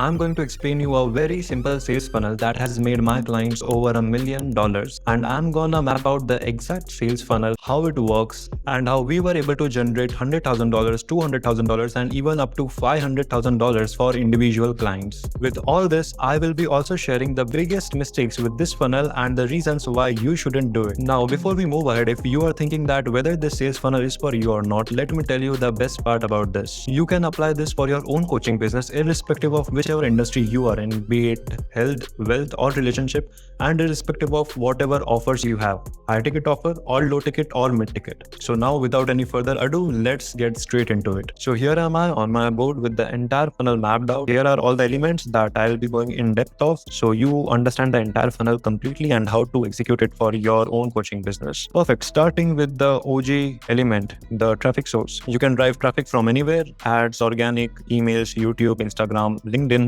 I'm going to explain you a very simple sales funnel that has made my clients over $1 million. And I'm gonna map out the exact sales funnel, how it works, and how we were able to generate $100,000, $200,000, and even up to $500,000 for individual clients. With all this, I will be also sharing the biggest mistakes with this funnel and the reasons why you shouldn't do it. Now, before we move ahead, if you are thinking that whether this sales funnel is for you or not, let me tell you the best part about this. You can apply this for your own coaching business irrespective of whichever industry you are in, be it health, wealth, or relationship, and irrespective of whatever offers you have, high ticket offer or low ticket or mid ticket. So now, without any further ado, let's get straight into it. So here am I on my board with the entire funnel mapped out. Here are all the elements that I'll be going in depth of, so you understand the entire funnel completely and how to execute it for your own coaching business. Perfect. Starting with the OG element, the traffic source. You can drive traffic from anywhere: ads, organic, emails, YouTube, Instagram, LinkedIn,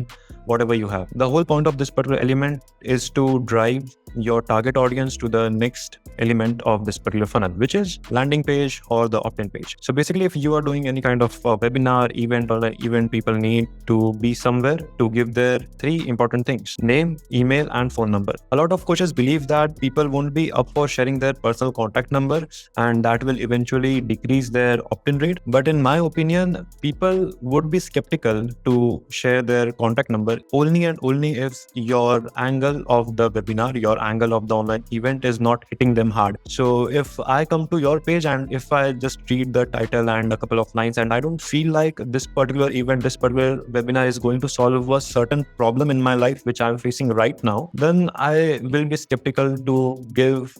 whatever you have. The whole point of this particular element is to drive your target audience to the next element of this particular funnel, which is landing page or the opt-in page. So basically, if you are doing any kind of webinar, event, or an event, people need to be somewhere to give their three important things: name, email, and phone number. A lot of coaches believe that people won't be up for sharing their personal contact number, and that will eventually decrease their opt-in rate. But in my opinion, people would be skeptical to share their contact number only and only if your angle of the webinar, your angle of the online event is not hitting them hard. So if I come to your page and if I just read the title and a couple of lines and I don't feel like this particular event, this particular webinar is going to solve a certain problem in my life which I'm facing right now, then I will be skeptical to give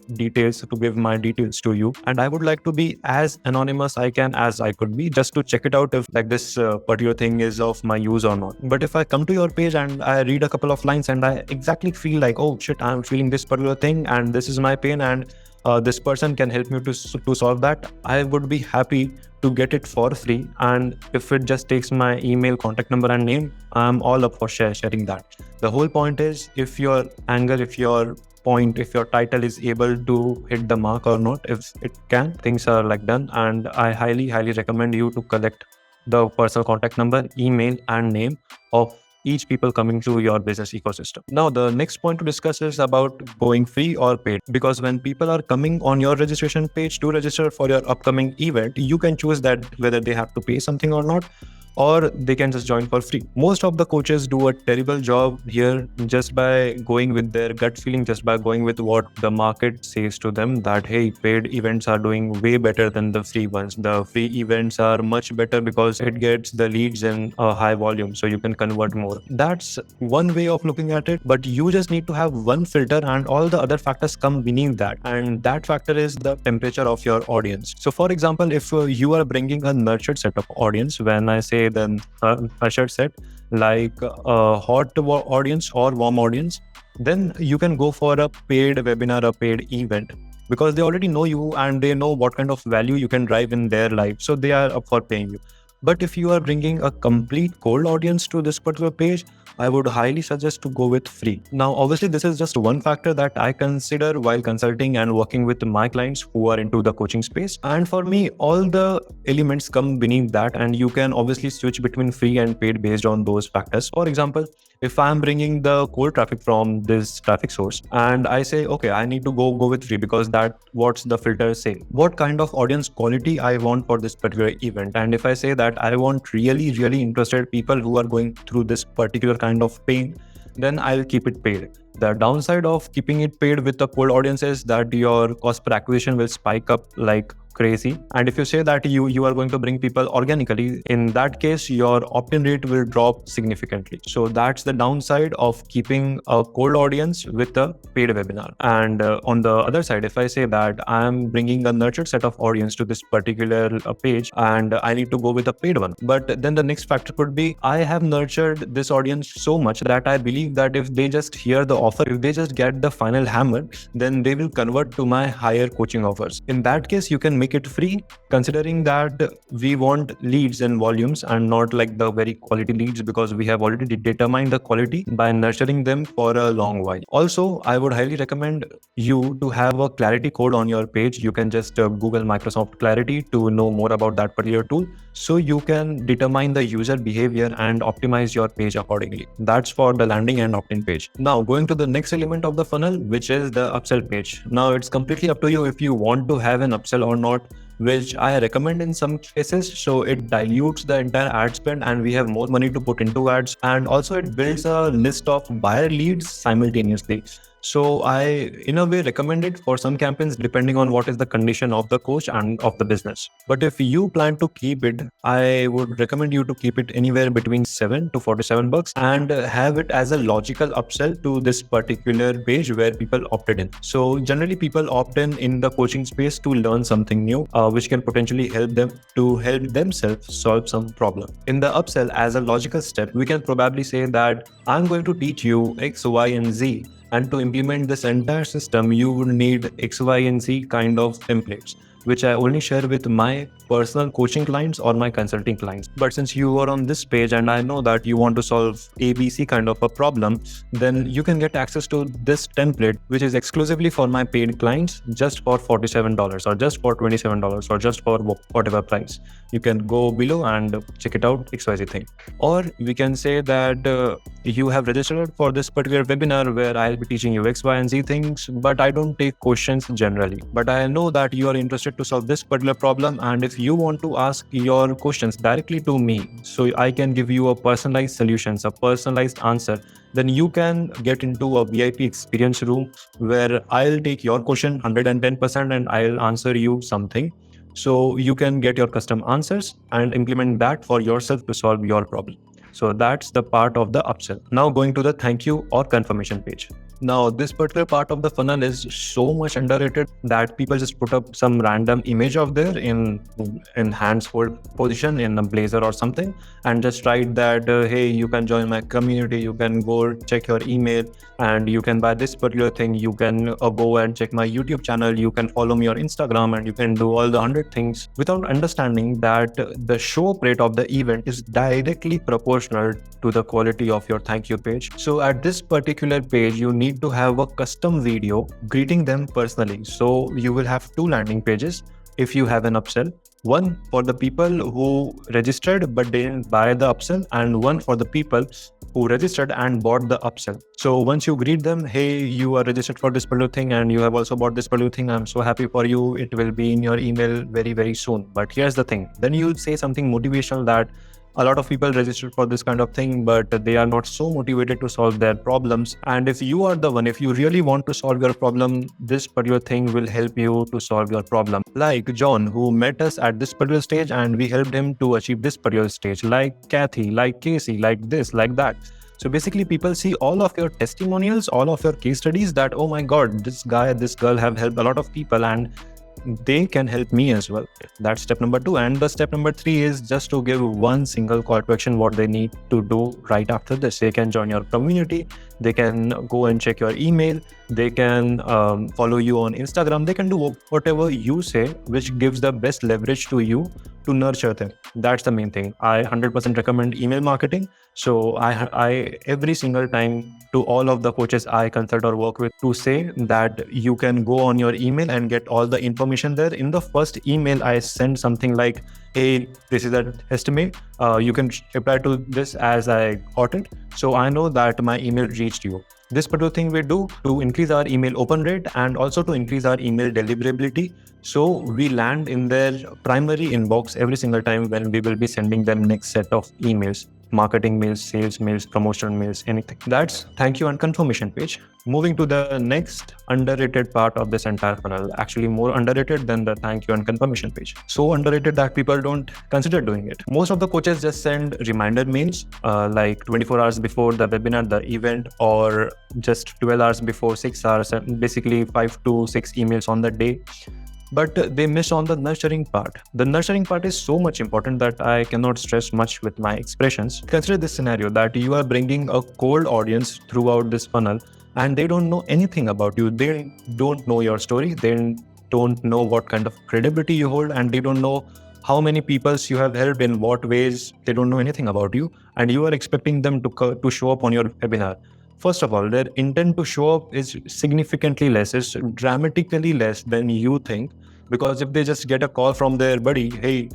my details to you. And I would like to be as anonymous as I could be, just to check it out if like this particular thing is of my use or not. But if I come to your page and I read a couple of lines and I exactly feel like, oh shit, I'm feeling this particular thing and this is my pain and this person can help me to solve that, I would be happy to get it for free. And if it just takes my email, contact number, and name, I'm all up for sharing that. The whole point is, if your angle, if your point, if your title is able to hit the mark or not. If it can, things are like done. And I highly recommend you to collect the personal contact number, email, and name of each people coming to your business ecosystem. Now, the next point to discuss is about going free or paid. Because when people are coming on your registration page to register for your upcoming event, you can choose that whether they have to pay something or not, or they can just join for free. Most of the coaches do a terrible job here just by going with their gut feeling, just by going with what the market says to them, that hey, paid events are doing way better than the free ones. The free events are much better because it gets the leads in a high volume, so you can convert more. That's one way of looking at it, but you just need to have one filter and all the other factors come beneath that. And that factor is the temperature of your audience. So for example, if you are bringing a nurtured set of audience, when I say then nurtured set, like a hot audience or warm audience, then you can go for a paid webinar, a paid event, because they already know you and they know what kind of value you can drive in their life, so they are up for paying you. But if you are bringing a complete cold audience to this particular page, I would highly suggest to go with free. Now, obviously, this is just one factor that I consider while consulting and working with my clients who are into the coaching space. And for me, all the elements come beneath that, and you can obviously switch between free and paid based on those factors. For example, if I'm bringing the cold traffic from this traffic source and I say, okay, I need to go with free because that what's the filter say, what kind of audience quality I want for this particular event. And if I say that I want really interested people who are going through this particular kind of pain, then I'll keep it paid. The downside of keeping it paid with the cold audience is that your cost per acquisition will spike up like crazy. And if you say that you are going to bring people organically, in that case your opt-in rate will drop significantly. So that's the downside of keeping a cold audience with a paid webinar. And on the other side, if I say that I'm bringing a nurtured set of audience to this particular page and I need to go with a paid one, but then the next factor could be I have nurtured this audience so much that I believe that if they just hear the offer, if they just get the final hammer, then they will convert to my higher coaching offers. In that case, you can make it free, considering that we want leads in volumes and not like the very quality leads, because we have already determined the quality by nurturing them for a long while. Also, I would highly recommend you to have a clarity code on your page. You can just Google Microsoft Clarity to know more about that particular tool, so you can determine the user behavior and optimize your page accordingly. That's for the landing and opt-in page. Now going to the next element of the funnel, which is the upsell page. Now it's completely up to you if you want to have an upsell or not, which I recommend in some cases. So it dilutes the entire ad spend and we have more money to put into ads, and also it builds a list of buyer leads simultaneously. So I, in a way, recommend it for some campaigns depending on what is the condition of the coach and of the business. But if you plan to keep it, I would recommend you to keep it anywhere between $7 to $47 and have it as a logical upsell to this particular page where people opted in. So generally people opt in the coaching space to learn something new, which can potentially help them to help themselves solve some problem. In the upsell, as a logical step, we can probably say that I'm going to teach you X, Y, and Z. And to implement this entire system, you would need X, Y, and Z kind of templates, which I only share with my personal coaching clients or my consulting clients. But since you are on this page and I know that you want to solve ABC kind of a problem, then you can get access to this template, which is exclusively for my paid clients, just for $47 or just for $27 or just for whatever price. You can go below and check it out, XYZ thing. Or we can say that you have registered for this particular webinar where I'll be teaching you X, Y, and Z things, but I don't take questions generally. But I know that you are interested to solve this particular problem, and if you want to ask your questions directly to me, so I can give you a personalized solutions, a personalized answer, then you can get into a VIP experience room where I'll take your question 110% and I'll answer you something. So you can get your custom answers and implement that for yourself to solve your problem. So that's the part of the upsell. Now going to the thank you or confirmation page. Now this particular part of the funnel is so much underrated that people just put up some random image of there in hands hold position in a blazer or something and just write that hey, you can join my community, you can go check your email and you can buy this particular thing, you can go and check my YouTube channel, you can follow me on Instagram, and you can do all the 100 things, without understanding that the show up rate of the event is directly proportional to the quality of your thank you page. So at this particular page, you need to have a custom video greeting them personally. So you will have two landing pages if you have an upsell. One for the people who registered but didn't buy the upsell, and one for the people who registered and bought the upsell. So once you greet them, hey, you are registered for this particular thing and you have also bought this particular thing, I'm so happy for you, it will be in your email very, very soon. But here's the thing, then you say something motivational that a lot of people registered for this kind of thing, but they are not so motivated to solve their problems. And if you are the one, if you really want to solve your problem, this particular thing will help you to solve your problem. Like John, who met us at this particular stage and we helped him to achieve this particular stage. Like Kathy, like Casey, like this, like that. So basically people see all of your testimonials, all of your case studies that, oh my God, this guy, this girl have helped a lot of people and they can help me as well. That's step number 2. And the step number 3 is just to give one single call to action, what they need to do right after this. They can join your community, they can go and check your email, they can follow you on Instagram, they can do whatever you say, which gives the best leverage to you to nurture them. That's the main thing. I 100% recommend email marketing. So I every single time to all of the coaches I consult or work with to say that you can go on your email and get all the information there. In the first email, I send something like, hey, this is an estimate. You can reply to this as I got it. So I know that my email reached you. This particular thing we do to increase our email open rate and also to increase our email deliverability. So we land in their primary inbox every single time when we will be sending them next set of emails, marketing mails, sales mails, promotional mails, anything. That's thank you and confirmation page. Moving to the next underrated part of this entire funnel, actually more underrated than the thank you and confirmation page. So underrated that people don't consider doing it. Most of the coaches just send reminder mails like 24 hours before the webinar, the event, or just 12 hours before, 6 hours, and basically 5 to 6 emails on the day. But they miss on the nurturing part. The nurturing part is so much important that I cannot stress much with my expressions. Consider this scenario that you are bringing a cold audience throughout this funnel and they don't know anything about you. They don't know your story. They don't know what kind of credibility you hold, and they don't know how many peoples you have helped in what ways. They don't know anything about you, and you are expecting them to show up on your webinar. First of all, their intent to show up is significantly less, is dramatically less than you think. Because if they just get a call from their buddy, hey,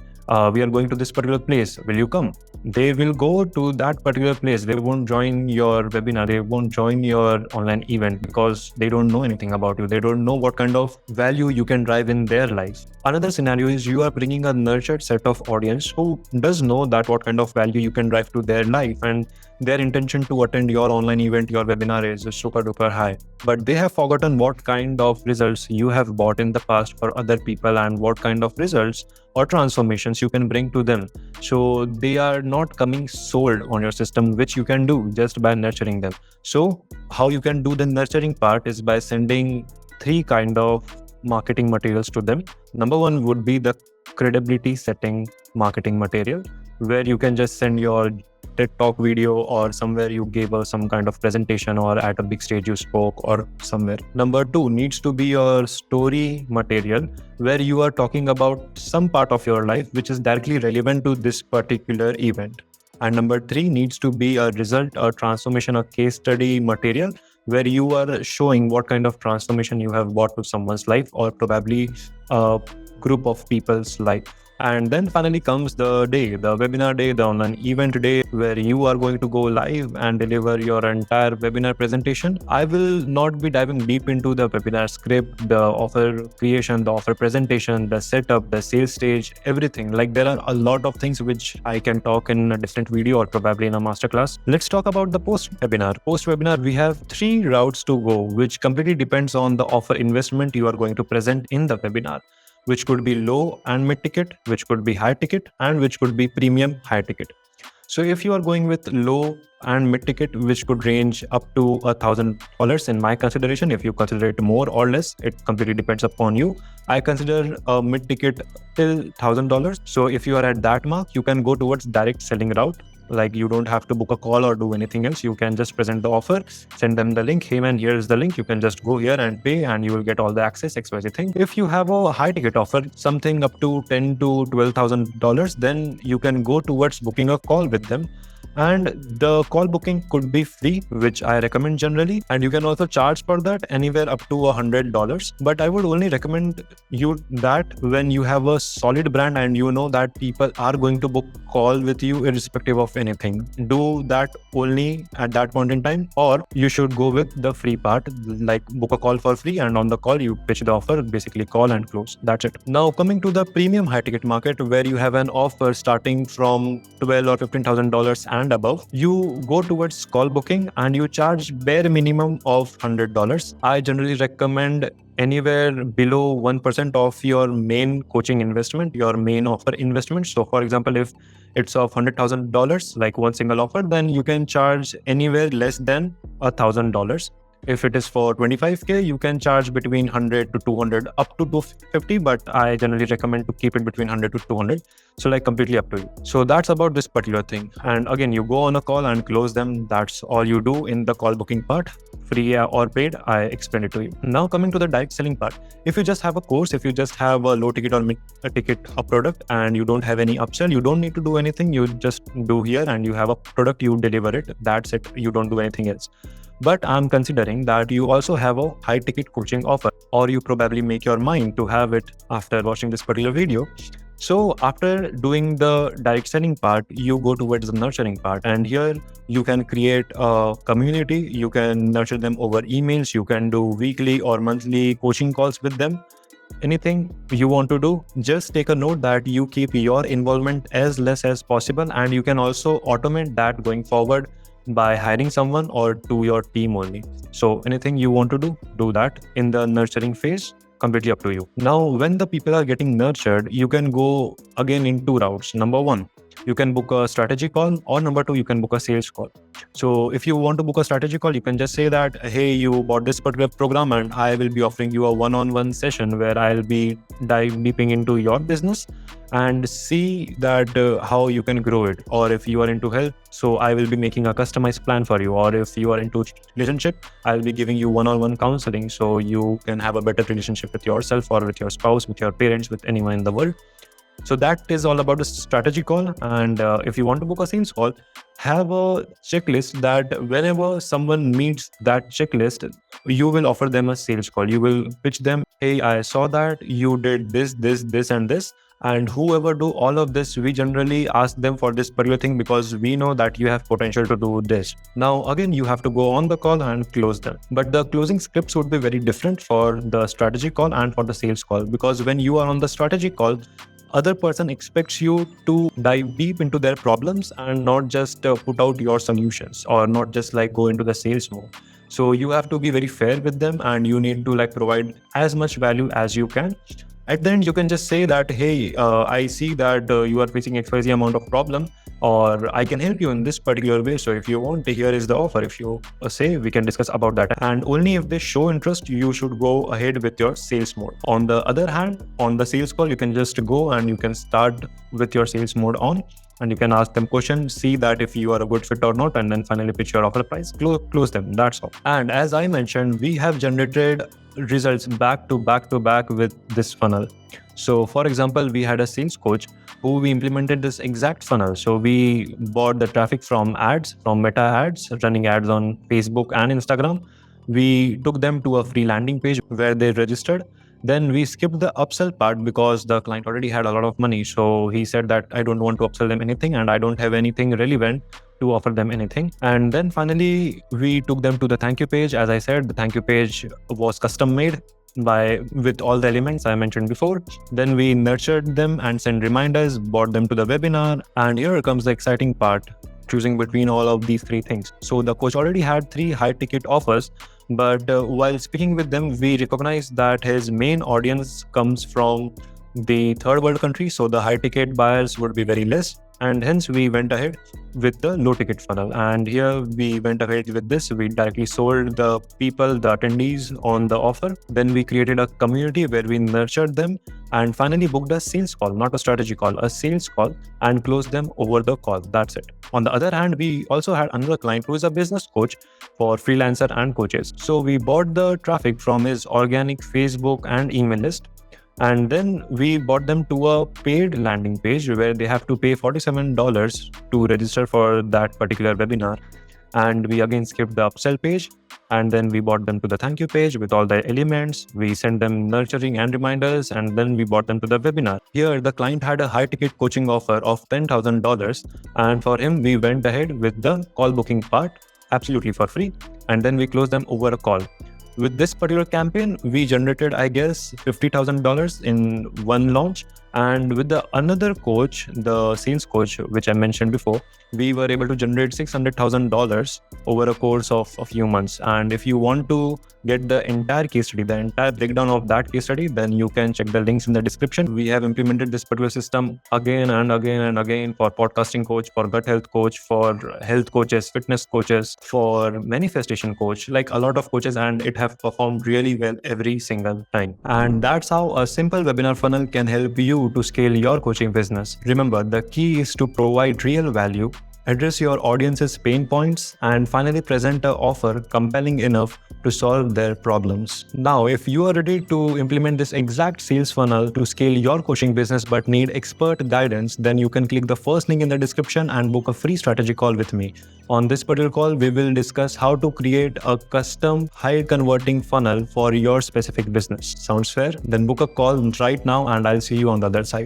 we are going to this particular place, will you come? They will go to that particular place. They won't join your webinar. They won't join your online event because they don't know anything about you. They don't know what kind of value you can drive in their lives. Another scenario is you are bringing a nurtured set of audience who does know that what kind of value you can drive to their life, and their intention to attend your online event, your webinar is super duper high. But they have forgotten what kind of results you have bought in the past for other people and what kind of results or transformations you can bring to them. So they are not coming sold on your system, which you can do just by nurturing them. So how you can do the nurturing part is by sending 3 kind of marketing materials to them. Number 1 would be the credibility setting marketing material, where you can just send your TED Talk video or somewhere you gave us some kind of presentation or at a big stage you spoke or somewhere. Number 2 needs to be your story material, where you are talking about some part of your life which is directly relevant to this particular event. And number 3 needs to be a result, a transformation, a case study material, where you are showing what kind of transformation you have brought to someone's life or probably a group of people's life. And then finally comes the day, the webinar day, the online event day, where you are going to go live and deliver your entire webinar presentation. I will not be diving deep into the webinar script, the offer creation, the offer presentation, the setup, the sales stage, everything. Like, there are a lot of things which I can talk in a different video or probably in a masterclass. Let's talk about the post-webinar. Post-webinar, we have 3 routes to go, which completely depends on the offer investment you are going to present in the webinar, which could be low and mid ticket, which could be high ticket, and which could be premium high ticket. So if you are going with low and mid ticket, which could range up to $1,000 in my consideration. If you consider it more or less, it completely depends upon you. I consider a mid ticket till $1,000. So if you are at that mark, you can go towards direct selling route. Like, you don't have to book a call or do anything else. You can just present the offer, send them the link. Hey man, here's the link. You can just go here and pay and you will get all the access, XYZ thing. If you have a high ticket offer, something up to $10,000 to $12,000, then you can go towards booking a call with them. And the call booking could be free, which I recommend generally. And you can also charge for that anywhere up to $100. But I would only recommend you that when you have a solid brand and you know that people are going to book call with you irrespective of anything. Do that only at that point in time, or you should go with the free part, like book a call for free, and on the call you pitch the offer, basically call and close. That's it. Now coming to the premium high ticket market, where you have an offer starting from $12,000 or $15,000 and above, you go towards call booking and you charge bare minimum of $100. I generally recommend anywhere below 1% of your main coaching investment, your main offer investment. So for example, if it's of $100,000, like one single offer, then you can charge anywhere less than $1,000. If it is for 25K, you can charge between 100 to 200 up to 250, but I generally recommend to keep it between 100 to 200. So like completely up to you. So that's about this particular thing. And again, you go on a call and close them. That's all you do in the call booking part, free or paid. I explained it to you. Now coming to the direct selling part. If you just have a course, if you just have a low ticket or mid ticket a product and you don't have any upsell, you don't need to do anything. You just do here and you have a product, you deliver it. That's it. You don't do anything else. But I'm considering that you also have a high ticket coaching offer, or you probably make your mind to have it after watching this particular video. So after doing the direct selling part, you go towards the nurturing part, and here you can create a community. You can nurture them over emails. You can do weekly or monthly coaching calls with them. Anything you want to do, just take a note that you keep your involvement as less as possible, and you can also automate that going forward by hiring someone or to your team only. So anything you want to do that in the nurturing phase, completely up to you. Now, when the people are getting nurtured, you can go again in 2 routes. Number 1, You can book a strategy call, or number two, you can book a sales call. So if you want to book a strategy call, you can just say that, hey, you bought this particular program and I will be offering you a one-on-one session where I'll be deeping into your business and see that how you can grow it. Or if you are into health, so I will be making a customized plan for you. Or if you are into relationship, I'll be giving you one-on-one counseling so you can have a better relationship with yourself or with your spouse, with your parents, with anyone in the world. So that is all about the strategy call. And if you want to book a sales call, have a checklist that whenever someone meets that checklist, you will offer them a sales call. You will pitch them, hey, I saw that you did this, and this. And whoever do all of this, we generally ask them for this particular thing because we know that you have potential to do this. Now, again, you have to go on the call and close them. But the closing scripts would be very different for the strategy call and for the sales call, because when you are on the strategy call, other person expects you to dive deep into their problems and not just put out your solutions, or not just like go into the sales mode. So you have to be very fair with them, and you need to like provide as much value as you can. At the end, you can just say that, hey, I see that you are facing XYZ amount of problem, or I can help you in this particular way. So if you want, here is the offer. If you say, we can discuss about that. And only if they show interest, you should go ahead with your sales mode. On the other hand, on the sales call, you can just go and you can start with your sales mode on, and you can ask them questions, see that if you are a good fit or not, and then finally pitch your offer price, close them. That's all. And as I mentioned, we have generated results back to back with this funnel. So for example, we had a sales coach who we implemented this exact funnel. So we bought the traffic from ads, from Meta ads, running ads on Facebook and Instagram. We took them to a free landing page where they registered. Then we skipped the upsell part because the client already had a lot of money. So he said that I don't want to upsell them anything and I don't have anything relevant to offer them anything. And then finally, we took them to the thank you page. As I said, the thank you page was custom made with all the elements I mentioned before. Then we nurtured them and sent reminders, brought them to the webinar. And here comes the exciting part, choosing between all of these three things. So the coach already had 3 high ticket offers, but while speaking with them, we recognized that his main audience comes from the third world country. So the high ticket buyers would be very less. And hence we went ahead with the low ticket funnel. And here we went ahead with this. We directly sold the people, the attendees on the offer. Then we created a community where we nurtured them and finally booked a sales call, not a strategy call, a sales call, and closed them over the call. That's it. On the other hand, we also had another client who is a business coach for freelancer and coaches. So we bought the traffic from his organic Facebook and email list. And then we brought them to a paid landing page where they have to pay $47 to register for that particular webinar. And we again skipped the upsell page. And then we brought them to the thank you page with all the elements. We sent them nurturing and reminders. And then we brought them to the webinar. Here, the client had a high ticket coaching offer of $10,000. And for him, we went ahead with the call booking part absolutely for free. And then we closed them over a call. With this particular campaign, we generated, I guess, $50,000 in one launch. And with the another coach, the sales coach, which I mentioned before, we were able to generate $600,000 over a course of a few months. And if you want to get the entire case study, the entire breakdown of that case study, then you can check the links in the description. We have implemented this particular system again and again and again for podcasting coach, for gut health coach, for health coaches, fitness coaches, for manifestation coach, like a lot of coaches, and it have performed really well every single time. And that's how a simple webinar funnel can help you to scale your coaching business. Remember, the key is to provide real value, address your audience's pain points, and finally present an offer compelling enough to solve their problems. Now, if you are ready to implement this exact sales funnel to scale your coaching business but need expert guidance, then you can click the first link in the description and book a free strategy call with me. On this particular call, we will discuss how to create a custom high converting funnel for your specific business. Sounds fair? Then book a call right now and I'll see you on the other side.